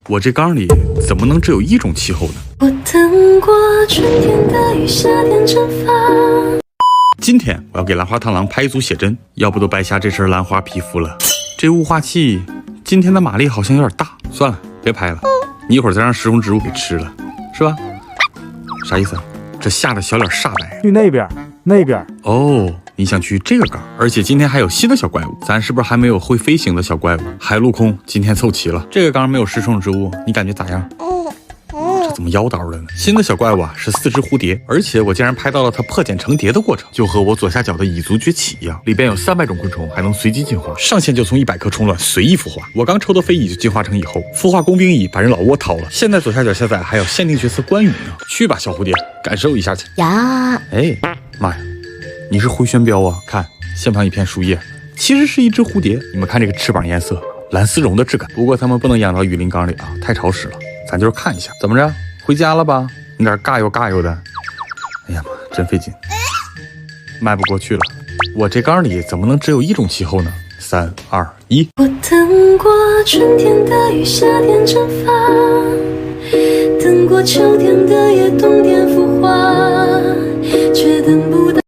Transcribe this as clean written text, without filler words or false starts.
我这缸里怎么能只有一种气候呢？我等过春天的雨，夏天蒸发。今天我要给兰花螳螂拍一组写真，要不都白瞎这身兰花皮肤了。这雾化器今天的马力好像有点大，算了，别拍了。你一会儿再让食虫植物给吃了，是吧？啥意思啊？这吓得小脸煞白。去那边，那边。哦，你想去这个缸，而且今天还有新的小怪物，咱是不是还没有会飞行的小怪物？海陆空今天凑齐了。这个缸没有食虫植物，你感觉咋样？这怎么妖叨的呢？新的小怪物啊是4只蝴蝶，而且我竟然拍到了它破茧成蝶的过程，就和我左下角的蚁族崛起一样，里边有300种昆虫，还能随机进化，上限就从100颗虫卵随意孵化。我刚抽的飞蚁就进化成蚁后，孵化工兵蚁把人老窝掏了。现在左下角下载还有限定角色关羽呢，去吧小蝴蝶，感受一下去呀！哎妈呀，你是回旋镖啊？看线旁一片树叶，其实是一只蝴蝶。你们看这个翅膀颜色，蓝丝绒的质感。不过它们不能养到雨林缸里啊，太潮湿了。咱就是看一下，怎么着？回家了吧？你哪嘎悠嘎悠的？哎呀妈，真费劲，迈不过去了。我这缸里怎么能只有一种气候呢？3、2、1。我等过春天的雨，夏天蒸发，等过秋天的夜，冬天